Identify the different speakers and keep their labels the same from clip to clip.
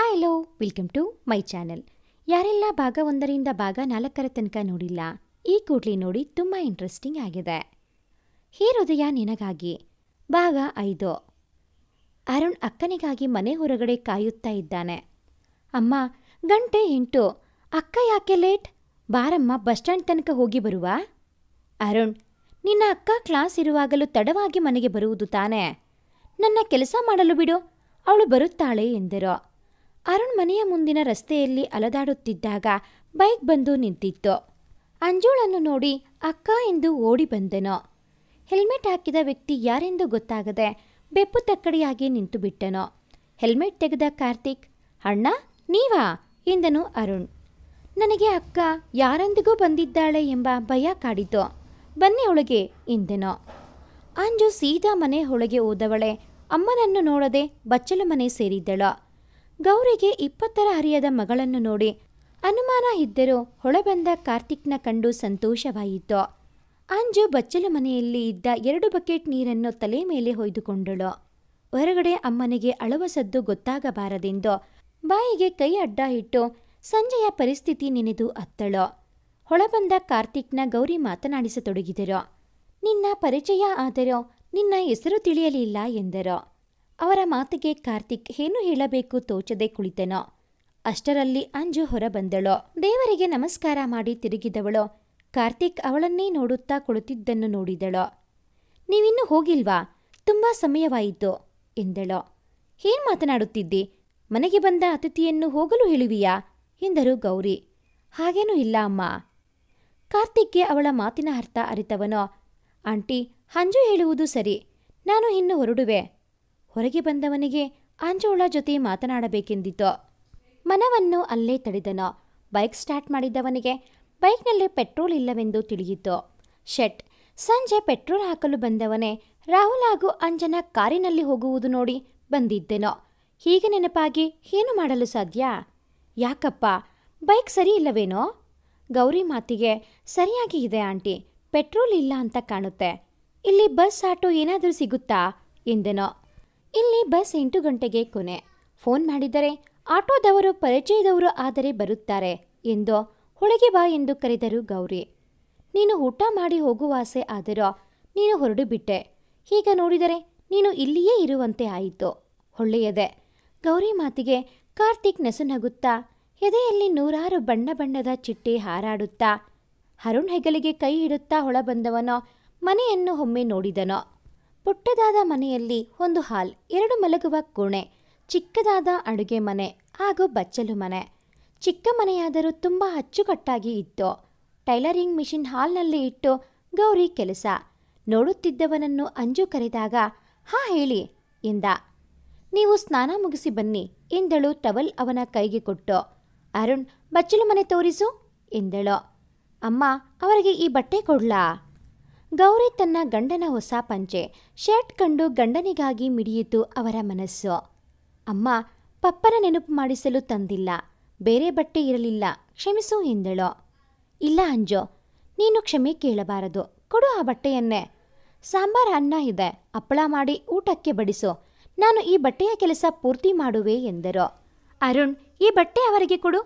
Speaker 1: Hello welcome to my channel. ಯಾರೆಲ್ಲ ಭಾಗ 1ರಿಂದ ಭಾಗ 4ರ ತನಕ ನೋಡಿಲ್ಲ, ಈ ಕೂಡಲೇ ನೋಡಿ, ತುಂಬ ಇಂಟ್ರೆಸ್ಟಿಂಗ್ ಆಗಿದೆ. ಹೇ ಹೃದಯ ನಿನಗಾಗಿ ಭಾಗ 5. ಅರುಣ್ ಅಕ್ಕನಿಗಾಗಿ ಮನೆ ಹೊರಗಡೆ ಕಾಯುತ್ತಾ ಇದ್ದಾನೆ. ಅಮ್ಮ, ಗಂಟೆ 8. ಅಕ್ಕ ಯಾಕೆ ಲೇಟ್? ಬಾರಮ್ಮ, ಬಸ್ ಸ್ಟ್ಯಾಂಡ್ ತನಕ ಹೋಗಿ ಬರುವ. ಅರುಣ್, ನಿನ್ನ ಅಕ್ಕ ಕ್ಲಾಸ್ ಇರುವಾಗಲೂ ತಡವಾಗಿ ಮನೆಗೆ ಬರುವುದು ತಾನೇ? ನನ್ನ ಕೆಲಸ ಮಾಡಲು ಬಿಡು, ಅವಳು ಬರುತ್ತಾಳೆ ಎಂದರು. ಅರುಣ್ ಮನೆಯ ಮುಂದಿನ ರಸ್ತೆಯಲ್ಲಿ ಅಲದಾಡುತ್ತಿದ್ದಾಗ ಬೈಕ್ ಬಂದು ನಿಂತಿತ್ತು. ಅಂಜುಳನ್ನು ನೋಡಿ ಅಕ್ಕ ಎಂದು ಓಡಿ ಬಂದನು. ಹೆಲ್ಮೆಟ್ ಹಾಕಿದ ವ್ಯಕ್ತಿ ಯಾರೆಂದು ಗೊತ್ತಾಗದೆ ಬೆಪ್ಪು ತಕ್ಕಡಿಯಾಗಿ ನಿಂತು ಬಿಟ್ಟನು. ಹೆಲ್ಮೆಟ್ ತೆಗೆದ ಕಾರ್ತಿಕ್, ಅಣ್ಣ ನೀವಾ ಎಂದನು ಅರುಣ್. ನನಗೆ ಅಕ್ಕ ಯಾರೊಂದಿಗೂ ಬಂದಿದ್ದಾಳೆ ಎಂಬ ಭಯ ಕಾಡಿತು. ಬನ್ನಿ ಒಳಗೆ ಎಂದನು. ಅಂಜು ಸೀದಾ ಮನೆ ಒಳಗೆ ಹೋದವಳೆ ಅಮ್ಮನನ್ನು ನೋಡದೆ ಬಚ್ಚಲು ಮನೆ ಸೇರಿದ್ದಳು. ಗೌರಿಗೆ 20ರ ಹರಿಯದ ಮಗಳನ್ನು ನೋಡಿ ಅನುಮಾನ ಇದ್ದರೂ ಹೊಳಬಂದ ಕಾರ್ತಿಕ್ನ ಕಂಡು ಸಂತೋಷವಾಯಿತು. ಅಂಜು ಬಚ್ಚಲು ಮನೆಯಲ್ಲಿ ಇದ್ದ 2 ಬಕೆಟ್ ನೀರನ್ನು ತಲೆ ಮೇಲೆ ಹೊಯ್ದುಕೊಂಡಳು. ಹೊರಗಡೆ ಅಮ್ಮನಿಗೆ ಅಳುವ ಸದ್ದು ಗೊತ್ತಾಗಬಾರದೆಂದು ಬಾಯಿಗೆ ಕೈ ಅಡ್ಡ ಇಟ್ಟು ಸಂಜೆಯ ಪರಿಸ್ಥಿತಿ ನೆನೆದು ಅತ್ತಳು. ಹೊಳಬಂದ ಕಾರ್ತಿಕ್ನ ಗೌರಿ ಮಾತನಾಡಿಸತೊಡಗಿದರು. ನಿನ್ನ ಪರಿಚಯ ಆದರೂ ನಿನ್ನ ಹೆಸರು ತಿಳಿಯಲಿಲ್ಲ ಎಂದರು. ಅವರ ಮಾತಿಗೆ ಕಾರ್ತಿಕ್ ಏನು ಹೇಳಬೇಕು ತೋಚದೆ ಕುಳಿತನು. ಅಷ್ಟರಲ್ಲಿ ಅಂಜು ಹೊರಬಂದಳು. ದೇವರಿಗೆ ನಮಸ್ಕಾರ ಮಾಡಿ ತಿರುಗಿದವಳು ಕಾರ್ತಿಕ್ ಅವಳನ್ನೇ ನೋಡುತ್ತಾ ಕುಳಿತಿದ್ದನ್ನು ನೋಡಿದಳು. ನೀವಿನ್ನೂ ಹೋಗಿಲ್ವಾ? ತುಂಬ ಸಮಯವಾಯಿತು ಎಂದಳು. ಏನ್ ಮಾತನಾಡುತ್ತಿದ್ದಿ? ಮನೆಗೆ ಬಂದ ಅತಿಥಿಯನ್ನು ಹೋಗಲು ಹೇಳುವಿಯಾ ಎಂದರು ಗೌರಿ. ಹಾಗೇನೂ ಇಲ್ಲ ಅಮ್ಮ. ಕಾರ್ತಿಕ್ಗೆ ಅವಳ ಮಾತಿನ ಅರ್ಥ ಅರಿತವನು. ಆಂಟಿ, ಅಂಜು ಹೇಳುವುದು ಸರಿ, ನಾನು ಇನ್ನು ಹೊರಡುವೆ. ಹೊರಗೆ ಬಂದವನಿಗೆ ಅಂಜುಳ ಜೊತೆ ಮಾತನಾಡಬೇಕೆಂದಿತು. ಮನವನ್ನು ಅಲ್ಲೇ ತಡೆದನು. ಬೈಕ್ ಸ್ಟಾರ್ಟ್ ಮಾಡಿದ್ದವನಿಗೆ ಬೈಕ್ನಲ್ಲಿ ಪೆಟ್ರೋಲ್ ಇಲ್ಲವೆಂದು ತಿಳಿಯಿತು. ಶೆಟ್, ಸಂಜೆ ಪೆಟ್ರೋಲ್ ಹಾಕಲು ಬಂದವನೇ ರಾಹುಲ್ ಹಾಗೂ ಅಂಜನ ಕಾರಿನಲ್ಲಿ ಹೋಗುವುದು ನೋಡಿ ಬಂದಿದ್ದೆನೋ. ಹೀಗೆ ನೆನಪಾಗಿ ಏನು ಮಾಡಲು ಸಾಧ್ಯ? ಯಾಕಪ್ಪ, ಬೈಕ್ ಸರಿ ಇಲ್ಲವೇನೋ? ಗೌರಿ ಮಾತಿಗೆ ಸರಿಯಾಗಿ ಇದೆ ಆಂಟಿ, ಪೆಟ್ರೋಲ್ ಇಲ್ಲ ಅಂತ ಕಾಣುತ್ತೆ. ಇಲ್ಲಿ ಬಸ್ ಆಟೋ ಏನಾದರೂ ಸಿಗುತ್ತಾ ಎಂದೆನೋ. ಇಲ್ಲಿ ಬಸ್ 8 ಗಂಟೆಗೆ ಕೊನೆ. ಫೋನ್ ಮಾಡಿದರೆ ಆಟೋದವರು ಪರಿಚಯದವರು ಆದರೆ ಬರುತ್ತಾರೆ ಎಂದು ಒಳಗೆ ಬಾ ಎಂದು ಕರೆದರು ಗೌರಿ. ನೀನು ಊಟ ಮಾಡಿ ಹೋಗುವಾಸೆ ಆದರೂ ನೀನು ಹೊರಡು ಬಿಟ್ಟೆ. ಈಗ ನೋಡಿದರೆ ನೀನು ಇಲ್ಲಿಯೇ ಇರುವಂತೆ ಆಯಿತು. ಒಳ್ಳೆಯದೆ. ಗೌರಿ ಮಾತಿಗೆ ಕಾರ್ತಿಕ್ ನಸುನಗುತ್ತಾ ಎದೆಯಲ್ಲಿ 100 ಬಣ್ಣ ಬಣ್ಣದ ಚಿಟ್ಟೆ ಹಾರಾಡುತ್ತಾ ಅರುಣ್ ಹೆಗಲಿಗೆ ಕೈ ಇಡುತ್ತಾ ಹೊಳಬಂದವನೋ ಮನೆಯನ್ನು ಒಮ್ಮೆ ನೋಡಿದನೋ. ಪುಟ್ಟದಾದ ಮನೆಯಲ್ಲಿ ಒಂದು ಹಾಲ್, 2 ಮಲಗುವ ಕೋಣೆ, ಚಿಕ್ಕದಾದ ಅಡುಗೆ ಮನೆ ಹಾಗೂ ಬಚ್ಚಲು ಮನೆ. ಚಿಕ್ಕ ಮನೆಯಾದರೂ ತುಂಬ ಅಚ್ಚುಕಟ್ಟಾಗಿ ಇತ್ತು. ಟೈಲರಿಂಗ್ ಮಿಷಿನ್ ಹಾಲ್ನಲ್ಲಿ ಇಟ್ಟು ಗೌರಿ ಕೆಲಸ ನೋಡುತ್ತಿದ್ದವನನ್ನು ಅಂಜು ಕರೆದಾಗ ಹಾ ಹೇಳಿ ಎಂದ. ನೀವು ಸ್ನಾನ ಮುಗಿಸಿ ಬನ್ನಿ ಎಂದಳು ಟವಲ್ ಅವನ ಕೈಗೆ ಕೊಟ್ಟು. ಅರುಣ್, ಬಚ್ಚಲು ಮನೆ ತೋರಿಸು ಎಂದಳು. ಅಮ್ಮ, ಅವರಿಗೆ ಈ ಬಟ್ಟೆ ಕೊಡ್ಲಾ? ಗೌರಿ ತನ್ನ ಗಂಡನ ಹೊಸ ಪಂಚೆ ಶರ್ಟ್ ಕಂಡು ಗಂಡನಿಗಾಗಿ ಮಿಡಿಯಿತು ಅವರ ಮನಸ್ಸು. ಅಮ್ಮ, ಪಪ್ಪನ ನೆನಪು ಮಾಡಿಸಲು ತಂದಿಲ್ಲ, ಬೇರೆ ಬಟ್ಟೆ ಇರಲಿಲ್ಲ, ಕ್ಷಮಿಸು ಎಂದಳು. ಇಲ್ಲ ಅಂಜು, ನೀನು ಕ್ಷಮೆ ಕೇಳಬಾರದು, ಕೊಡು ಆ ಬಟ್ಟೆಯನ್ನೇ. ಸಾಂಬಾರ್ ಅನ್ನ ಇದೆ, ಹಪ್ಪಳ ಮಾಡಿ ಊಟಕ್ಕೆ ಬಡಿಸು, ನಾನು ಈ ಬಟ್ಟೆಯ ಕೆಲಸ ಪೂರ್ತಿ ಮಾಡುವೆ ಎಂದರು. ಅರುಣ್, ಈ ಬಟ್ಟೆ ಅವರಿಗೆ ಕೊಡು,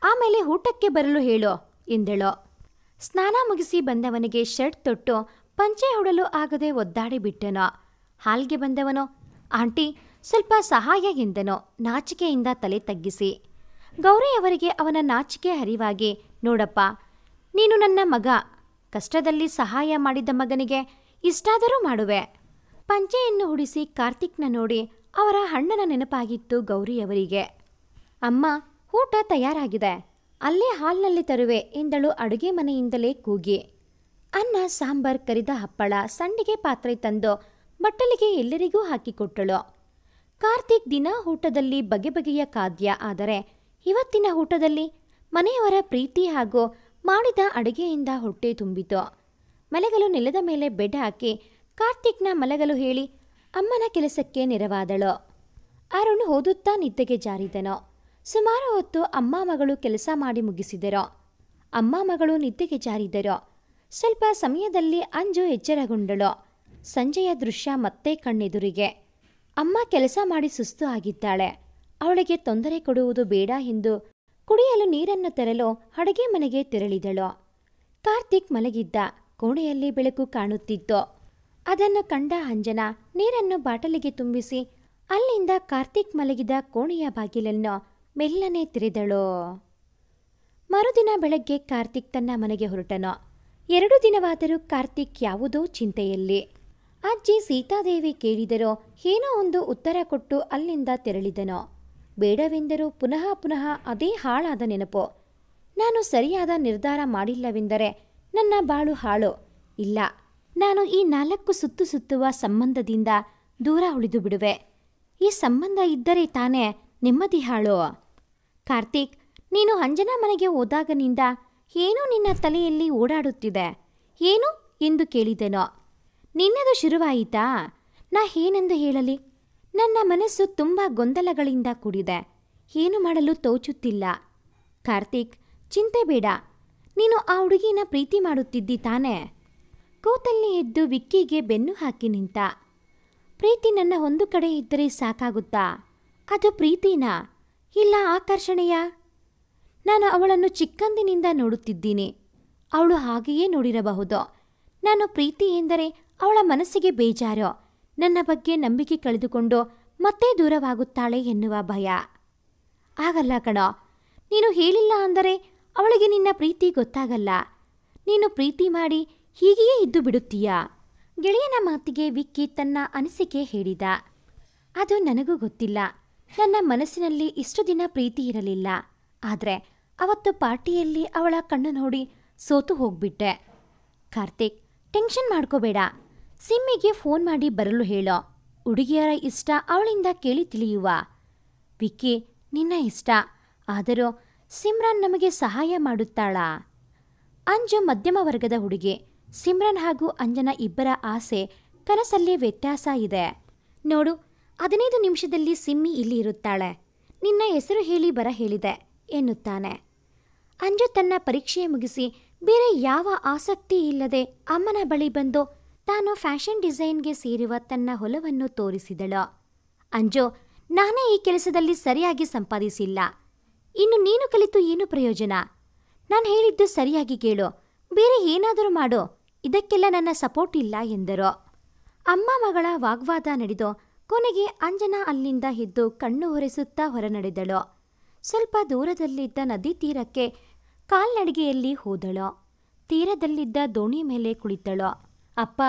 Speaker 1: ಆಮೇಲೆ ಊಟಕ್ಕೆ ಬರಲು ಹೇಳು ಎಂದಳು. ಸ್ನಾನ ಮುಗಿಸಿ ಬಂದವನಿಗೆ ಶರ್ಟ್ ತೊಟ್ಟು ಪಂಚೆ ಹೊಡಲು ಆಗದೆ ಒದ್ದಾಡಿ ಬಿಟ್ಟನು. ಹಾಲ್ಗೆ ಬಂದವನು, ಆಂಟಿ ಸ್ವಲ್ಪ ಸಹಾಯ ಎಂದನು ನಾಚಿಕೆಯಿಂದ ತಲೆ ತಗ್ಗಿಸಿ. ಗೌರಿ ಅವರಿಗೆ ಅವನ ನಾಚಿಕೆ ಹರಿವಾಗಿ, ನೋಡಪ್ಪ, ನೀನು ನನ್ನ ಮಗ, ಕಷ್ಟದಲ್ಲಿ ಸಹಾಯ ಮಾಡಿದ ಮಗನಿಗೆ ಇಷ್ಟಾದರೂ ಮಾಡುವೆ. ಪಂಚೆಯನ್ನು ಹುಡಿಸಿ ಕಾರ್ತಿಕ್ನ ನೋಡಿ ಅವರ ಅಣ್ಣನ ನೆನಪಾಗಿತ್ತು ಗೌರಿಯವರಿಗೆ. ಅಮ್ಮ, ಊಟ ತಯಾರಾಗಿದೆ, ಅಲ್ಲೇ ಹಾಲ್ನಲ್ಲಿ ತರುವೆ ಎಂದಳು ಅಡುಗೆ ಮನೆಯಿಂದಲೇ ಕೂಗಿ. ಅನ್ನ, ಸಾಂಬಾರ್, ಕರಿದ ಹಪ್ಪಳ, ಸಂಡಿಗೆ ಪಾತ್ರೆ ತಂದು ಬಟ್ಟಲಿಗೆ ಎಲ್ಲರಿಗೂ ಹಾಕಿಕೊಟ್ಟಳು. ಕಾರ್ತಿಕ್ ದಿನ ಊಟದಲ್ಲಿ ಬಗೆ ಬಗೆಯ ಖಾದ್ಯ, ಆದರೆ ಇವತ್ತಿನ ಊಟದಲ್ಲಿ ಮನೆಯವರ ಪ್ರೀತಿ ಹಾಗೂ ಮಾಡಿದ ಅಡುಗೆಯಿಂದ ಹೊಟ್ಟೆ ತುಂಬಿತು. ಮಲಗಲು ನೆಲದ ಮೇಲೆ ಬೆಡ್ ಹಾಕಿ ಕಾರ್ತಿಕ್ನ ಮಲಗಲು ಹೇಳಿ ಅಮ್ಮನ ಕೆಲಸಕ್ಕೆ ನೆರವಾದಳು. ಅರುಣ್ ಓದುತ್ತಾ ನಿದ್ದೆಗೆ ಜಾರಿದನು. ಸುಮಾರು ಹೊತ್ತು ಅಮ್ಮ ಮಗಳು ಕೆಲಸ ಮಾಡಿ ಮುಗಿಸಿದರು. ಅಮ್ಮ ಮಗಳು ನಿದ್ದೆಗೆ ಜಾರಿದರು. ಸ್ವಲ್ಪ ಸಮಯದಲ್ಲಿ ಅಂಜು ಎಚ್ಚರಗೊಂಡಳು. ಸಂಜೆಯ ದೃಶ್ಯ ಮತ್ತೆ ಕಣ್ಣೆದುರಿಗೆ. ಅಮ್ಮ ಕೆಲಸ ಮಾಡಿ ಸುಸ್ತು ಆಗಿದ್ದಾಳೆ. ಅವಳಿಗೆ ತೊಂದರೆ ಕೊಡುವುದು ಬೇಡ ಎಂದು ಕುಡಿಯಲು ನೀರನ್ನು ತರಲು ಅಡುಗೆ ಮನೆಗೆ ತೆರಳಿದಳು. ಕಾರ್ತಿಕ್ ಮಲಗಿದ್ದ ಕೋಣೆಯಲ್ಲಿ ಬೆಳಕು ಕಾಣುತ್ತಿತ್ತು. ಅದನ್ನು ಕಂಡ ಅಂಜನಾ ನೀರನ್ನು ಬಾಟಲಿಗೆ ತುಂಬಿಸಿ ಅಲ್ಲಿಂದ ಕಾರ್ತಿಕ್ ಮಲಗಿದ ಕೋಣೆಯ ಬಾಗಿಲನ್ನು ಮೆಲ್ಲನೆ ತೆರೆದಳು. ಮರುದಿನ ಬೆಳಗ್ಗೆ ಕಾರ್ತಿಕ್ ತನ್ನ ಮನೆಗೆ ಹೊರಟನು. 2 ದಿನವಾದರೂ ಕಾರ್ತಿಕ್ ಯಾವುದೋ ಚಿಂತೆಯಲ್ಲಿ. ಅಜ್ಜಿ ಸೀತಾದೇವಿ ಕೇಳಿದರೋ ಏನೋ ಒಂದು ಉತ್ತರ ಕೊಟ್ಟು ಅಲ್ಲಿಂದ ತೆರಳಿದನು. ಬೇಡವೆಂದರೂ ಪುನಃ ಪುನಃ ಅದೇ ಹಾಳಾದ ನೆನಪು. ನಾನು ಸರಿಯಾದ ನಿರ್ಧಾರ ಮಾಡಿಲ್ಲವೆಂದರೆ ನನ್ನ ಬಾಳು ಹಾಳು. ಇಲ್ಲ, ನಾನು ಈ 4 ಸುತ್ತು ಸುತ್ತುವ ಸಂಬಂಧದಿಂದ ದೂರ ಉಳಿದು ಬಿಡುವೆ. ಈ ಸಂಬಂಧ ಇದ್ದರೆ ತಾನೇ ನೆಮ್ಮದಿ ಹಾಳು. ಕಾರ್ತಿಕ್, ನೀನು ಅಂಜನಾ ಮನೆಗೆ ಹೋದಾಗನಿಂದ ಏನೋ ನಿನ್ನ ತಲೆಯಲ್ಲಿ ಓಡಾಡುತ್ತಿದೆ. ಏನು ಎಂದು ಕೇಳಿದೆನೋ. ನಿನ್ನದು ಶುರುವಾಯಿತಾ? ನಾ ಏನೆಂದು ಹೇಳಲಿ? ನನ್ನ ಮನಸ್ಸು ತುಂಬ ಗೊಂದಲಗಳಿಂದ ಕೂಡಿದೆ. ಏನು ಮಾಡಲು ತೋಚುತ್ತಿಲ್ಲ. ಕಾರ್ತಿಕ್, ಚಿಂತೆ ಬೇಡ. ನೀನು ಆ ಹುಡುಗಿನ ಪ್ರೀತಿ ಮಾಡುತ್ತಿದ್ದಿ ತಾನೇ? ಕೂತಲ್ಲಿ ಎದ್ದು ವಿಕ್ಕಿಗೆ ಬೆನ್ನು ಹಾಕಿ ನಿಂತ. ಪ್ರೀತಿ ನನ್ನ ಒಂದು ಕಡೆ ಇದ್ದರೆ ಸಾಕಾಗುತ್ತಾ? ಅದು ಪ್ರೀತಿನಾ? ಇಲ್ಲ ಆಕರ್ಷಣೆಯ? ನಾನು ಅವಳನ್ನು ಚಿಕ್ಕಂದಿನಿಂದ ನೋಡುತ್ತಿದ್ದೀನಿ. ಅವಳು ಹಾಗೆಯೇ ನೋಡಿರಬಹುದು. ನಾನು ಪ್ರೀತಿ ಎಂದರೆ ಅವಳ ಮನಸ್ಸಿಗೆ ಬೇಜಾರು, ನನ್ನ ಬಗ್ಗೆ ನಂಬಿಕೆ ಕಳೆದುಕೊಂಡು ಮತ್ತೆ ದೂರವಾಗುತ್ತಾಳೆ ಎನ್ನುವ ಭಯ. ಆಗಲ್ಲ ಕಣೋ. ನೀನು ಹೇಳಿಲ್ಲ ಅಂದರೆ ಅವಳಿಗೆ ನಿನ್ನ ಪ್ರೀತಿ ಗೊತ್ತಾಗಲ್ಲ. ನೀನು ಪ್ರೀತಿ ಮಾಡಿ ಹೀಗೆಯೇ ಇದ್ದು ಬಿಡುತ್ತೀಯಾ? ಗೆಳೆಯನ ಮಾತಿಗೆ ವಿಕ್ಕಿ ತನ್ನ ಅನಿಸಿಕೆ ಹೇಳಿದ. ಅದು ನನಗೂ ಗೊತ್ತಿಲ್ಲ. ನನ್ನ ಮನಸ್ಸಿನಲ್ಲಿ ಇಷ್ಟು ದಿನ ಪ್ರೀತಿ ಇರಲಿಲ್ಲ. ಆದರೆ ಅವತ್ತು ಪಾರ್ಟಿಯಲ್ಲಿ ಅವಳ ಕಣ್ಣು ನೋಡಿ ಸೋತು ಹೋಗ್ಬಿಟ್ಟೆ. ಕಾರ್ತಿಕ್, ಟೆನ್ಷನ್ ಮಾಡ್ಕೋಬೇಡ. ಸಿಮ್ಮಿಗೆ ಫೋನ್ ಮಾಡಿ ಬರಲು ಹೇಳೋ. ಹುಡುಗಿಯರ ಇಷ್ಟ ಅವಳಿಂದ ಕೇಳಿ ತಿಳಿಯುವ. ವಿಕ್ಕಿ, ನಿನ್ನ ಇಷ್ಟ. ಆದರೂ ಸಿಮ್ರನ್ ನಮಗೆ ಸಹಾಯ ಮಾಡುತ್ತಾಳಾ? ಅಂಜು ಮಧ್ಯಮ ವರ್ಗದ ಹುಡುಗಿ. ಸಿಮ್ರನ್ ಹಾಗೂ ಅಂಜನಾ ಇಬ್ಬರ ಆಸೆ ಕನಸಲ್ಲಿ ವ್ಯತ್ಯಾಸ ಇದೆ. ನೋಡು, 15 ನಿಮಿಷದಲ್ಲಿ ಸಿಮ್ಮಿ ಇಲ್ಲಿ ಇರುತ್ತಾಳೆ. ನಿನ್ನ ಹೆಸರು ಹೇಳಿ ಬರ ಹೇಳಿದೆ ಎನ್ನುತ್ತಾನೆ. ಅಂಜು ತನ್ನ ಪರೀಕ್ಷೆ ಮುಗಿಸಿ ಬೇರೆ ಯಾವ ಆಸಕ್ತಿ ಇಲ್ಲದೆ ಅಮ್ಮನ ಬಳಿ ಬಂದು ತಾನು ಫ್ಯಾಷನ್ ಡಿಸೈನ್ಗೆ ಸೇರುವ ತನ್ನ ಹೊಲವನ್ನು ತೋರಿಸಿದಳು. ಅಂಜು, ನಾನೇ ಈ ಕೆಲಸದಲ್ಲಿ ಸರಿಯಾಗಿ ಸಂಪಾದಿಸಿಲ್ಲ. ಇನ್ನು ನೀನು ಕಲಿತು ಏನು ಪ್ರಯೋಜನ? ನಾನು ಹೇಳಿದ್ದು ಸರಿಯಾಗಿ ಕೇಳು. ಬೇರೆ ಏನಾದರೂ ಮಾಡು. ಇದಕ್ಕೆಲ್ಲ ನನ್ನ ಸಪೋರ್ಟ್ ಇಲ್ಲ ಎಂದರು. ಅಮ್ಮ ಮಗಳ ವಾಗ್ವಾದ ನಡೆದು ಕೊನೆಗೆ ಅಂಜನಾ ಅಲ್ಲಿಂದ ಎದ್ದು ಕಣ್ಣು ಹೊರೆಸುತ್ತಾ ಹೊರನಡೆದಳು. ಸ್ವಲ್ಪ ದೂರದಲ್ಲಿದ್ದ ನದಿ ತೀರಕ್ಕೆ ಕಾಲ್ನಡಿಗೆಯಲ್ಲಿ ಹೋದಳು. ತೀರದಲ್ಲಿದ್ದ ದೋಣಿ ಮೇಲೆ ಕುಳಿತಳು. ಅಪ್ಪ,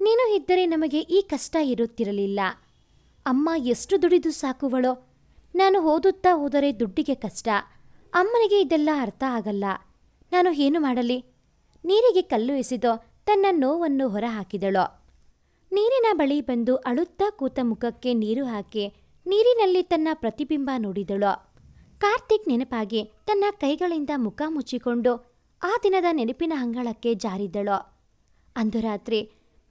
Speaker 1: ನೀನು ಇದ್ದರೆ ನಮಗೆ ಈ ಕಷ್ಟ ಇರುತ್ತಿರಲಿಲ್ಲ. ಅಮ್ಮ ಎಷ್ಟು ದುಡಿದು ಸಾಕುವಳೋ. ನಾನು ಓದುತ್ತಾ ಹೋದರೆ ದುಡ್ಡಿಗೆ ಕಷ್ಟ. ಅಮ್ಮನಿಗೆ ಇದೆಲ್ಲ ಅರ್ಥ ಆಗಲ್ಲ. ನಾನು ಏನು ಮಾಡಲಿ? ನೀರಿಗೆ ಕಲ್ಲು ಎಸೆದು ತನ್ನ ನೋವನ್ನು ಹೊರಹಾಕಿದಳು. ನೀರಿನ ಬಳಿ ಬಂದು ಅಳುತ್ತಾ ಕೂತ ಮುಖಕ್ಕೆ ನೀರು ಹಾಕಿ ನೀರಿನಲ್ಲಿ ತನ್ನ ಪ್ರತಿಬಿಂಬ ನೋಡಿದಳು. ಕಾರ್ತಿಕ್ ನೆನಪಾಗಿ ತನ್ನ ಕೈಗಳಿಂದ ಮುಖ ಮುಚ್ಚಿಕೊಂಡು ಆ ದಿನದ ನೆನಪಿನ ಅಂಗಳಕ್ಕೆ ಜಾರಿದಳು. ಅಂದು ರಾತ್ರಿ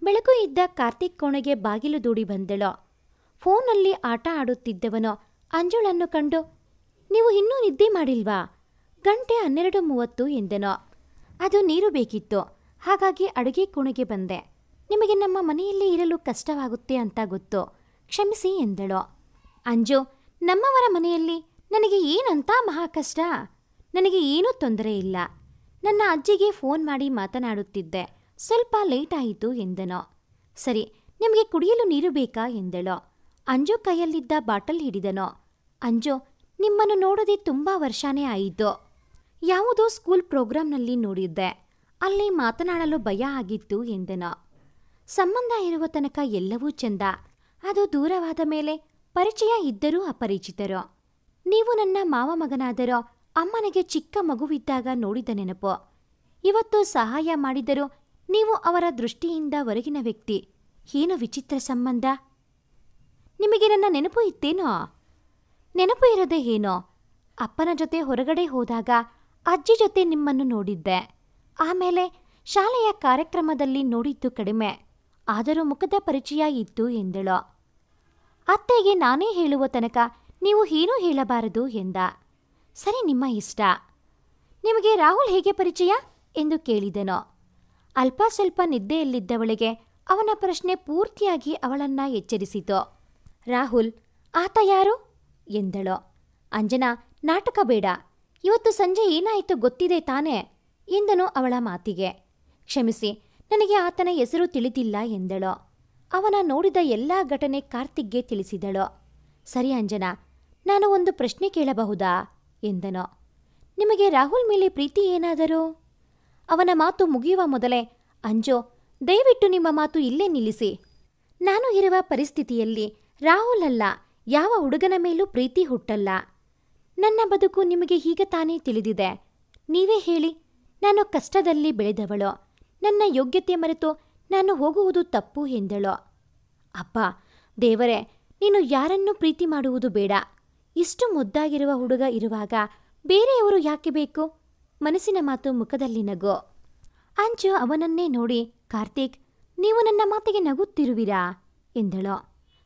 Speaker 1: ಬೆಳಕು ಇದ್ದ ಕಾರ್ತಿಕ್ ಕೋಣೆಗೆ ಬಾಗಿಲು ದೂಡಿ ಬಂದಳು. ಫೋನಲ್ಲಿ ಆಟ ಆಡುತ್ತಿದ್ದವನು ಅಂಜುಳನ್ನು ಕಂಡು, ನೀವು ಇನ್ನೂ ನಿದ್ದೆ ಮಾಡಿಲ್ವಾ? ಗಂಟೆ 12:30 ಎಂದನು. ಅದು ನೀರು ಬೇಕಿತ್ತು, ಹಾಗಾಗಿ ಅಡುಗೆ ಕೋಣೆಗೆ ಬಂದೆ. ನಿಮಗೆ ನಮ್ಮ ಮನೆಯಲ್ಲಿ ಇರಲು ಕಷ್ಟವಾಗುತ್ತೆ ಅಂತ ಗೊತ್ತು, ಕ್ಷಮಿಸಿ ಎಂದಳು. ಅಂಜು, ನಮ್ಮವರ ಮನೆಯಲ್ಲಿ ನನಗೆ ಏನಂತ ಮಹಾ ಕಷ್ಟ? ನನಗೆ ಏನೂ ತೊಂದರೆ ಇಲ್ಲ. ನನ್ನ ಅಜ್ಜಿಗೆ ಫೋನ್ ಮಾಡಿ ಮಾತನಾಡುತ್ತಿದ್ದೆ, ಸ್ವಲ್ಪ ಲೇಟ್ ಆಯಿತು ಎಂದನು. ಸರಿ, ನಿಮಗೆ ಕುಡಿಯಲು ನೀರು ಬೇಕಾ ಎಂದಳು. ಅಂಜು ಕೈಯಲ್ಲಿದ್ದ ಬಾಟಲ್ ಹಿಡಿದನು. ಅಂಜು, ನಿಮ್ಮನ್ನು ನೋಡದೆ ತುಂಬ ವರ್ಷನೇ ಆಯಿತು. ಯಾವುದೋ ಸ್ಕೂಲ್ ಪ್ರೋಗ್ರಾಂನಲ್ಲಿ ನೋಡಿದ್ದೆ, ಅಲ್ಲಿ ಮಾತನಾಡಲು ಭಯ ಆಗಿತ್ತು ಎಂದನು. ಸಂಬಂಧ ಇರುವ ತನಕ ಎಲ್ಲವೂ ಚೆಂದ. ಅದು ದೂರವಾದ ಮೇಲೆ ಪರಿಚಯ ಇದ್ದರೂ ಅಪರಿಚಿತರು. ನೀವು ನನ್ನ ಮಾವ ಮಗನಾದರೋ ಅಮ್ಮನಿಗೆ ಚಿಕ್ಕ ಮಗುವಿದ್ದಾಗ ನೋಡಿದ ನೆನಪು. ಇವತ್ತು ಸಹಾಯ ಮಾಡಿದರೂ ನೀವು ಅವರ ದೃಷ್ಟಿಯಿಂದ ಹೊರಗಿನ ವ್ಯಕ್ತಿ. ಏನು ವಿಚಿತ್ರ ಸಂಬಂಧ? ನಿಮಗೆ ನನ್ನ ನೆನಪು ಇತ್ತೇನೋ? ನೆನಪು ಇರದೆ ಏನೋ? ಅಪ್ಪನ ಜೊತೆ ಹೊರಗಡೆ ಹೋದಾಗ ಅಜ್ಜಿ ಜೊತೆ ನಿಮ್ಮನ್ನು ನೋಡಿದ್ದೆ. ಆಮೇಲೆ ಶಾಲೆಯ ಕಾರ್ಯಕ್ರಮದಲ್ಲಿ ನೋಡಿದ್ದು ಕಡಿಮೆ, ಆದರೂ ಮುಖದ ಪರಿಚಯ ಇತ್ತು ಎಂದಳು. ಅತ್ತೆಗೆ ನಾನೇ ಹೇಳುವ ತನಕ ನೀವು ಏನೂ ಹೇಳಬಾರದು ಎಂದ. ಸರಿ, ನಿಮ್ಮ ಇಷ್ಟ. ನಿಮಗೆ ರಾಹುಲ್ ಹೇಗೆ ಪರಿಚಯ ಎಂದು ಕೇಳಿದನು. ಅಲ್ಪ ಸ್ವಲ್ಪ ನಿದ್ದೆಯಲ್ಲಿದ್ದವಳಿಗೆ ಅವನ ಪ್ರಶ್ನೆ ಪೂರ್ತಿಯಾಗಿ ಅವಳನ್ನ ಎಚ್ಚರಿಸಿತು. ರಾಹುಲ್, ಆತ ಯಾರು ಎಂದಳು. ಅಂಜನಾ, ನಾಟಕ ಬೇಡ. ಇವತ್ತು ಸಂಜೆ ಏನಾಯಿತು ಗೊತ್ತಿದೆ ತಾನೇ ಎಂದನು ಅವಳ ಮಾತಿಗೆ. ಕ್ಷಮಿಸಿ, ನನಗೆ ಆತನ ಹೆಸರು ತಿಳಿದಿಲ್ಲ ಎಂದಳು. ಅವನ ನೋಡಿದ ಎಲ್ಲ ಘಟನೆ ಕಾರ್ತಿಕ್ಗೆ ತಿಳಿಸಿದಳು. ಸರಿ ಅಂಜನಾ, ನಾನು ಒಂದು ಪ್ರಶ್ನೆ ಕೇಳಬಹುದಾ ಎಂದನು. ನಿಮಗೆ ರಾಹುಲ್ ಮೇಲೆ ಪ್ರೀತಿ ಏನಾದರೂ? ಅವನ ಮಾತು ಮುಗಿಯುವ ಮೊದಲೇ, ಅಂಜು, ದಯವಿಟ್ಟು ನಿಮ್ಮ ಮಾತು ಇಲ್ಲೇ ನಿಲ್ಲಿಸಿ. ನಾನು ಇರುವ ಪರಿಸ್ಥಿತಿಯಲ್ಲಿ ರಾಹುಲ್ ಅಲ್ಲ ಯಾವ ಹುಡುಗನ ಮೇಲೂ ಪ್ರೀತಿ ಹುಟ್ಟಲ್ಲ. ನನ್ನ ಬದುಕು ನಿಮಗೆ ಹೀಗೆ ತಾನೇ ತಿಳಿದಿದೆ. ನೀವೇ ಹೇಳಿ, ನಾನು ಕಷ್ಟದಲ್ಲಿ ಬೆಳೆದವಳು. ನನ್ನ ಯೋಗ್ಯತೆ ಮರೆತು ನಾನು ಹೋಗುವುದು ತಪ್ಪು ಎಂದಳು. ಅಪ್ಪ ದೇವರೇ, ನೀನು ಯಾರನ್ನೂ ಪ್ರೀತಿ ಮಾಡುವುದು ಬೇಡ. ಇಷ್ಟು ಮುದ್ದಾಗಿರುವ ಹುಡುಗ ಇರುವಾಗ ಬೇರೆಯವರು ಯಾಕೆ ಬೇಕು? ಮನಸ್ಸಿನ ಮಾತು ಮುಖದಲ್ಲಿ ನಗು. ಅಂಜು ಅವನನ್ನೇ ನೋಡಿ, ಕಾರ್ತಿಕ್, ನೀವು ನನ್ನ ಮಾತಿಗೆ ನಗುತ್ತಿರುವಿರಾ ಎಂದಳು.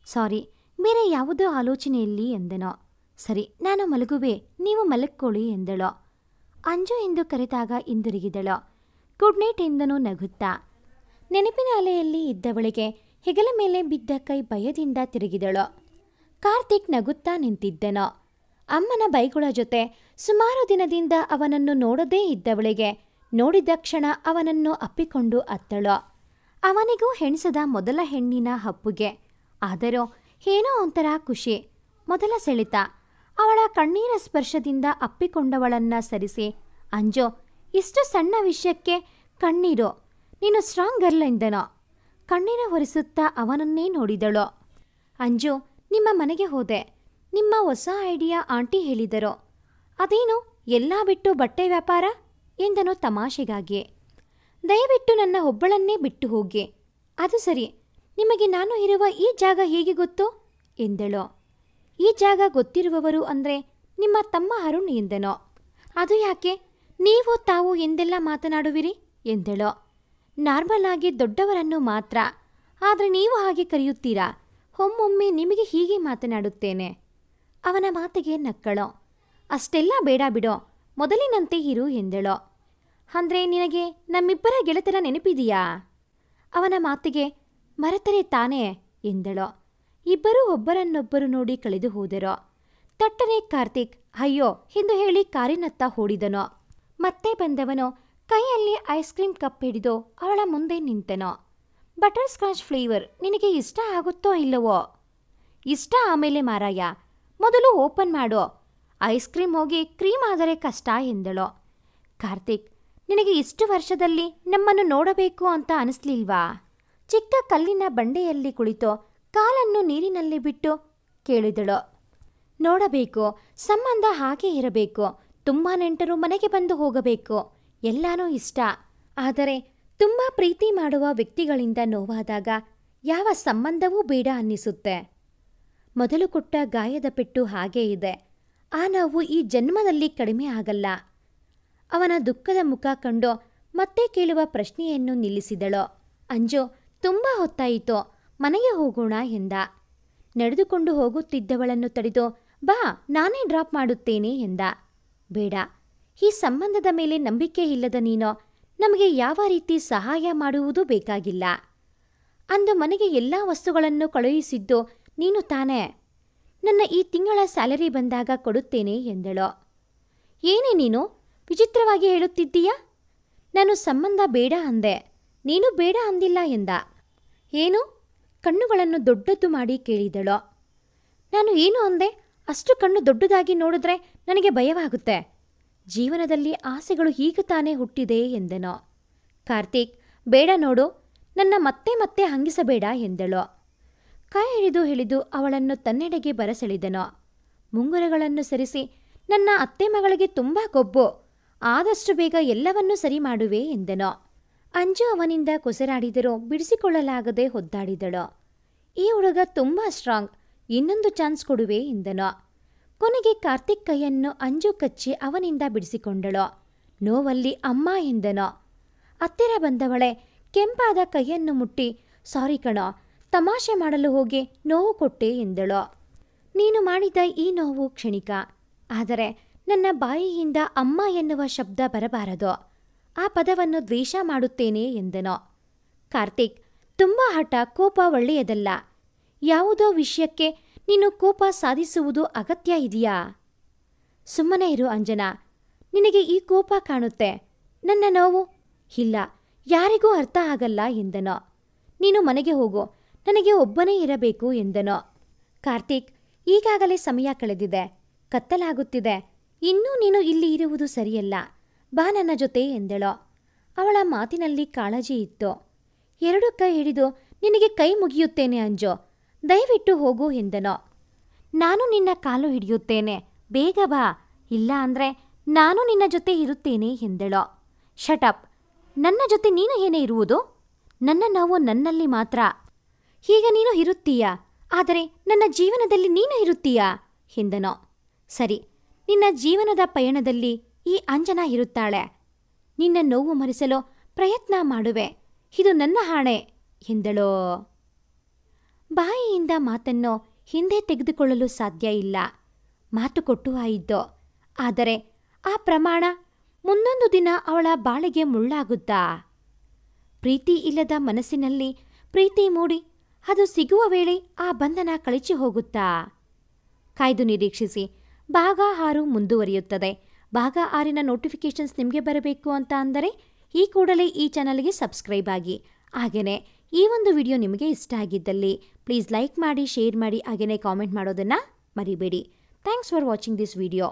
Speaker 1: ಸಾರಿ, ಬೇರೆ ಯಾವುದೋ ಆಲೋಚನೆಯಲ್ಲಿ ಎಂದನು. ಸರಿ, ನಾನು ಮಲಗುವೆ, ನೀವು ಮಲಕ್ಕೊಳ್ಳಿ ಎಂದಳು. ಅಂಜು ಎಂದು ಕರೆದಾಗ ಹಿಂದಿರುಗಿದಳು. ಗುಡ್ ನೈಟ್ ಎಂದನು ನಗುತ್ತಾ. ನೆನಪಿನ ಅಲೆಯಲ್ಲಿ ಇದ್ದವಳಿಗೆ ಹೆಗಲ ಮೇಲೆ ಬಿದ್ದ ಕೈ ಭಯದಿಂದ ತಿರುಗಿದಳು. ಕಾರ್ತಿಕ್ ನಗುತ್ತಾ ನಿಂತಿದ್ದನು. ಅಮ್ಮನ ಬೈಗುಳ ಜೊತೆ ಸುಮಾರು ದಿನದಿಂದ ಅವನನ್ನು ನೋಡದೇ ಇದ್ದವಳಿಗೆ ನೋಡಿದ ಕ್ಷಣ ಅವನನ್ನು ಅಪ್ಪಿಕೊಂಡು ಅತ್ತಳು. ಅವನಿಗೂ ಹೆಣಿಸದ ಮೊದಲ ಹೆಣ್ಣಿನ ಹಪ್ಪುಗೆ. ಆದರೂ ಏನೋ ಒಂಥರ ಖುಷಿ, ಮೊದಲ ಸೆಳೆತ. ಅವಳ ಕಣ್ಣೀರ ಸ್ಪರ್ಶದಿಂದ ಅಪ್ಪಿಕೊಂಡವಳನ್ನ ಸರಿಸಿ, ಅಂಜು, ಇಷ್ಟು ಸಣ್ಣ ವಿಷಯಕ್ಕೆ ಕಣ್ಣೀರು, ನೀನು ಸ್ಟ್ರಾಂಗ್ ಗರ್ಲ್ ಎಂದನೋ. ಕಣ್ಣೀರು ಒರೆಸುತ್ತಾ ಅವನನ್ನೇ ನೋಡಿದಳು. ಅಂಜು, ನಿಮ್ಮ ಮನೆಗೆ ಹೋದೆ. ನಿಮ್ಮ ಹೊಸ ಐಡಿಯಾ ಆಂಟಿ ಹೇಳಿದರು. ಅದೇನು ಎಲ್ಲ ಬಿಟ್ಟು ಬಟ್ಟೆ ವ್ಯಾಪಾರ ಎಂದನು ತಮಾಷೆಗಾಗಿ. ದಯವಿಟ್ಟು ನನ್ನ ಒಬ್ಬಳನ್ನೇ ಬಿಟ್ಟು ಹೋಗಿ. ಅದು ಸರಿ, ನಿಮಗೆ ನಾನು ಇರುವ ಈ ಜಾಗ ಹೇಗೆ ಗೊತ್ತು ಎಂದಳು. ಈ ಜಾಗ ಗೊತ್ತಿರುವವರು ಅಂದರೆ ನಿಮ್ಮ ತಮ್ಮ ಅರುಣ್ ಎಂದನು. ಅದು ಯಾಕೆ ನೀವು ತಾವು ಎಂದೆಲ್ಲ ಮಾತನಾಡುವಿರಿ ಎಂದಳು. ನಾರ್ಮಲ್ ಆಗಿ ದೊಡ್ಡವರನ್ನು ಮಾತ್ರ, ಆದರೆ ನೀವು ಹಾಗೆ ಕರೆಯುತ್ತೀರಾ. ಒಮ್ಮೊಮ್ಮೆ ನಿಮಗೆ ಹೀಗೆ ಮಾತನಾಡುತ್ತೇನೆ. ಅವನ ಮಾತಿಗೆ ನಕ್ಕಳು. ಅಷ್ಟೆಲ್ಲ ಬೇಡ ಬಿಡೋ, ಮೊದಲಿನಂತೆ ಇರು ಎಂದಳು. ಅಂದರೆ ನಿನಗೆ ನಮ್ಮಿಬ್ಬರ ಗೆಳೆತನ ನೆನಪಿದೆಯಾ? ಅವನ ಮಾತಿಗೆ ಮರೆತರೆ ತಾನೇ ಎಂದಳು. ಇಬ್ಬರೂ ಒಬ್ಬರನ್ನೊಬ್ಬರು ನೋಡಿ ಕಳೆದು ಹೋದರು. ತಟ್ಟನೆ ಕಾರ್ತಿಕ್ ಅಯ್ಯೋ ಎಂದು ಹೇಳಿ ಕಾರಿನತ್ತ ಓಡಿದನು. ಮತ್ತೆ ಬಂದವನು ಕೈಯಲ್ಲಿ ಐಸ್ ಕ್ರೀಮ್ ಕಪ್ ಹಿಡಿದು ಅವಳ ಮುಂದೆ ನಿಂತನು. ಬಟರ್ ಸ್ಕಾಚ್ ಫ್ಲೇವರ್ ನಿನಗೆ ಇಷ್ಟ ಆಗುತ್ತೋ ಇಲ್ಲವೋ? ಇಷ್ಟ ಆಮೇಲೆ ಮಾರಾಯ, ಮೊದಲು ಓಪನ್ ಮಾಡು. ಐಸ್ ಕ್ರೀಮ್ ಹೋಗಿ ಕ್ರೀಮ್ ಆದರೆ ಕಷ್ಟ ಎಂದಳು. ಕಾರ್ತಿಕ್, ನಿನಗೆ ಇಷ್ಟು ವರ್ಷದಲ್ಲಿ ನಮ್ಮನ್ನು ನೋಡಬೇಕು ಅಂತ ಅನಿಸ್ಲಿಲ್ವಾ? ಚಿಕ್ಕ ಕಲ್ಲಿನ ಬಂಡೆಯಲ್ಲಿ ಕುಳಿತು ಕಾಲನ್ನು ನೀರಿನಲ್ಲಿ ಬಿಟ್ಟು ಕೇಳಿದಳು. ನೋಡಬೇಕು, ಸಂಬಂಧ ಹಾಗೆ ಇರಬೇಕು, ತುಂಬ ನೆಂಟರು ಮನೆಗೆ ಬಂದು ಹೋಗಬೇಕು, ಎಲ್ಲಾನೂ ಇಷ್ಟ. ಆದರೆ ತುಂಬ ಪ್ರೀತಿ ಮಾಡುವ ವ್ಯಕ್ತಿಗಳಿಂದ ನೋವಾದಾಗ ಯಾವ ಸಂಬಂಧವೂ ಬೇಡ ಅನ್ನಿಸುತ್ತೆ. ಮೊದಲು ಕೊಟ್ಟ ಗಾಯದ ಪೆಟ್ಟು ಹಾಗೇ ಇದೆ. ಆ ನೋವು ಈ ಜನ್ಮದಲ್ಲಿ ಕಡಿಮೆ ಆಗಲ್ಲ. ಅವನ ದುಃಖದ ಮುಖ ಕಂಡು ಮತ್ತೆ ಕೇಳುವ ಪ್ರಶ್ನೆಯನ್ನು ನಿಲ್ಲಿಸಿದಳು. ಅಂಜು, ತುಂಬ ಹೊತ್ತಾಯಿತು, ಮನೆಗೆ ಹೋಗೋಣ ಎಂದ. ನಡೆದುಕೊಂಡು ಹೋಗುತ್ತಿದ್ದವಳನ್ನು ತಡೆದು, ಬಾ ನಾನೇ ಡ್ರಾಪ್ ಮಾಡುತ್ತೇನೆ ಎಂದ. ಬೇಡ, ಈ ಸಂಬಂಧದ ಮೇಲೆ ನಂಬಿಕೆ ಇಲ್ಲದ ನೀನು ನಮಗೆ ಯಾವ ರೀತಿ ಸಹಾಯ ಮಾಡುವುದೂ ಬೇಕಾಗಿಲ್ಲ. ಅಂದು ಮನೆಗೆ ಎಲ್ಲ ವಸ್ತುಗಳನ್ನು ಕಳುಹಿಸಿದ್ದು ನೀನು ತಾನೇ. ನನ್ನ ಈ ತಿಂಗಳ ಸ್ಯಾಲರಿ ಬಂದಾಗ ಕೊಡುತ್ತೇನೆ ಎಂದಳು. ಏನೇ ನೀನು ವಿಚಿತ್ರವಾಗಿ ಹೇಳುತ್ತಿದ್ದೀಯಾ? ನಾನು ಸಂಬಂಧ ಬೇಡ ಅಂದೆ, ನೀನು ಬೇಡ ಅಂದಿಲ್ಲ ಎಂದ. ಏನು? ಕಣ್ಣುಗಳನ್ನು ದೊಡ್ಡದು ಮಾಡಿ ಕೇಳಿದಳು. ನಾನು ಏನು ಅಂದೆ? ಅಷ್ಟು ಕಣ್ಣು ದೊಡ್ಡದಾಗಿ ನೋಡಿದ್ರೆ ನನಗೆ ಭಯವಾಗುತ್ತೆ. ಜೀವನದಲ್ಲಿ ಆಸೆಗಳು ಹೀಗೆ ತಾನೇ ಹುಟ್ಟಿದೆ ಎಂದನು. ಕಾರ್ತಿಕ್, ಬೇಡ ನೋಡು, ನನ್ನ ಮತ್ತೆ ಮತ್ತೆ ಹಂಗಿಸಬೇಡ ಎಂದಳು. ಕೈ ಹಿಡಿದು ಅವಳನ್ನು ತನ್ನೆಡೆಗೆ ಬರಸೆಳೆದನು. ಮುಂಗುರಗಳನ್ನು ಸರಿಸಿ, ನನ್ನ ಅತ್ತೆ ಮಗಳಿಗೆ ತುಂಬ ಕೊಬ್ಬು, ಆದಷ್ಟು ಬೇಗ ಎಲ್ಲವನ್ನೂ ಸರಿ ಮಾಡುವೆ ಎಂದನು. ಅಂಜು ಅವನಿಂದ ಕೊಸರಾಡಿದರೂ ಬಿಡಿಸಿಕೊಳ್ಳಲಾಗದೆ ಒದ್ದಾಡಿದಳು. ಈ ಹುಡುಗ ತುಂಬ ಸ್ಟ್ರಾಂಗ್, ಇನ್ನೊಂದು ಚಾನ್ಸ್ ಕೊಡುವೆ ಎಂದನು. ಕೊನೆಗೆ ಕಾರ್ತಿಕ್ ಕೈಯನ್ನು ಅಂಜು ಕಚ್ಚಿ ಅವನಿಂದ ಬಿಡಿಸಿಕೊಂಡಳು. ನೋವಲ್ಲಿ ಅಮ್ಮ ಎಂದನು. ಹತ್ತಿರ ಬಂದವಳೆ ಕೆಂಪಾದ ಕೈಯನ್ನು ಮುಟ್ಟಿ, ಸಾರಿ ಕಣೋ, ತಮಾಷೆ ಮಾಡಲು ಹೋಗಿ ನೋವು ಕೊಟ್ಟೆ ಎಂದಳು. ನೀನು ಮಾಡಿದ ಈ ನೋವು ಕ್ಷಣಿಕ, ಆದರೆ ನನ್ನ ಬಾಯಿಯಿಂದ ಅಮ್ಮ ಎನ್ನುವ ಶಬ್ದ ಬರಬಾರದು. ಆ ಪದವನ್ನು ದ್ವೇಷ ಮಾಡುತ್ತೇನೆ ಎಂದನು. ಕಾರ್ತಿಕ್, ತುಂಬ ಹಠ ಕೋಪ ಒಳ್ಳೆಯದಲ್ಲ. ಯಾವುದೋ ವಿಷಯಕ್ಕೆ ನೀನು ಕೋಪ ಸಾಧಿಸುವುದು ಅಗತ್ಯ ಇದೆಯಾ? ಸುಮ್ಮನೆ ಇರು ಅಂಜನಾ. ನಿನಗೆ ಈ ಕೋಪ ಕಾಣುತ್ತೆ, ನನ್ನ ನೋವು ಇಲ್ಲ, ಯಾರಿಗೂ ಅರ್ಥ ಆಗಲ್ಲ ಎಂದನೋ. ನೀನು ಮನೆಗೆ ಹೋಗು, ನನಗೆ ಒಬ್ಬನೇ ಇರಬೇಕು ಎಂದನೋ. ಕಾರ್ತಿಕ್, ಈಗಾಗಲೇ ಸಮಯ ಕಳೆದಿದೆ, ಕತ್ತಲಾಗುತ್ತಿದೆ, ಇನ್ನೂ ನೀನು ಇಲ್ಲಿ ಇರುವುದು ಸರಿಯಲ್ಲ, ಬಾ ನನ್ನ ಜೊತೆ ಎಂದಳೋ. ಅವಳ ಮಾತಿನಲ್ಲಿ ಕಾಳಜಿ ಇತ್ತು. ಎರಡು ಕೈ ಹಿಡಿದು ನಿನಗೆ ಕೈ ಮುಗಿಯುತ್ತೇನೆ ಅಂಜೋ, ದಯವಿಟ್ಟು ಹೋಗು ಎಂದನೋ. ನಾನು ನಿನ್ನ ಕಾಲು ಹಿಡಿಯುತ್ತೇನೆ, ಬೇಗ ಬಾ, ಇಲ್ಲ ಅಂದ್ರೆ ನಾನು ನಿನ್ನ ಜೊತೆ ಇರುತ್ತೇನೆ ಎಂದಳೋ. ಶಟಪ್, ನನ್ನ ಜೊತೆ ನೀನು ಏನೇ ಇರುವುದು? ನನ್ನ ನೋವು ನನ್ನಲ್ಲಿ ಮಾತ್ರ. ಈಗ ನೀನು ಇರುತ್ತೀಯಾ, ಆದರೆ ನನ್ನ ಜೀವನದಲ್ಲಿ ನೀನು ಇರುತ್ತೀಯಾ ಎಂದನೋ. ಸರಿ, ನಿನ್ನ ಜೀವನದ ಪಯಣದಲ್ಲಿ ಈ ಅಂಜನಾ ಇರುತ್ತಾಳೆ. ನಿನ್ನ ನೋವು ಮರೆಸಲು ಪ್ರಯತ್ನ ಮಾಡುವೆ, ಇದು ನನ್ನ ಹಾಣೆ ಎಂದಳೋ. ಬಾಯಿಯಿಂದ ಮಾತನ್ನು ಹಿಂದೆ ತೆಗೆದುಕೊಳ್ಳಲು ಸಾಧ್ಯ ಇಲ್ಲ. ಮಾತು ಕೊಟ್ಟು ಆಯಿತು, ಆದರೆ ಆ ಪ್ರಮಾಣ ಮುಂದೊಂದು ದಿನ ಅವಳ ಬಾಳಿಗೆ ಮುಳ್ಳಾಗುತ್ತಾ? ಪ್ರೀತಿ ಇಲ್ಲದ ಮನಸ್ಸಿನಲ್ಲಿ ಪ್ರೀತಿ ಮೂಡಿ ಅದು ಸಿಗುವ ವೇಳೆ ಆ ಬಂಧನ ಕಳಚಿ ಹೋಗುತ್ತಾ? ಕಾಯ್ದು ನಿರೀಕ್ಷಿಸಿ. ಭಾಗ 6 ಮುಂದುವರಿಯುತ್ತದೆ. ಭಾಗ 6ನ ನೋಟಿಫಿಕೇಷನ್ಸ್ ನಿಮಗೆ ಬರಬೇಕು ಅಂತ ಅಂದರೆ ಈ ಕೂಡಲೇ ಈ ಚಾನಲ್ಗೆ ಸಬ್ಸ್ಕ್ರೈಬ್ ಆಗಿ. ಹಾಗೆಯೇ ಈ ಒಂದು ವಿಡಿಯೋ ನಿಮಗೆ ಇಷ್ಟ ಆಗಿದ್ದಲ್ಲಿ ಪ್ಲೀಸ್ ಲೈಕ್ ಮಾಡಿ, ಶೇರ್ ಮಾಡಿ, ಹಾಗೆಯೇ ಕಾಮೆಂಟ್ ಮಾಡೋದನ್ನು ಮರಿಬೇಡಿ. Thanks for watching this video.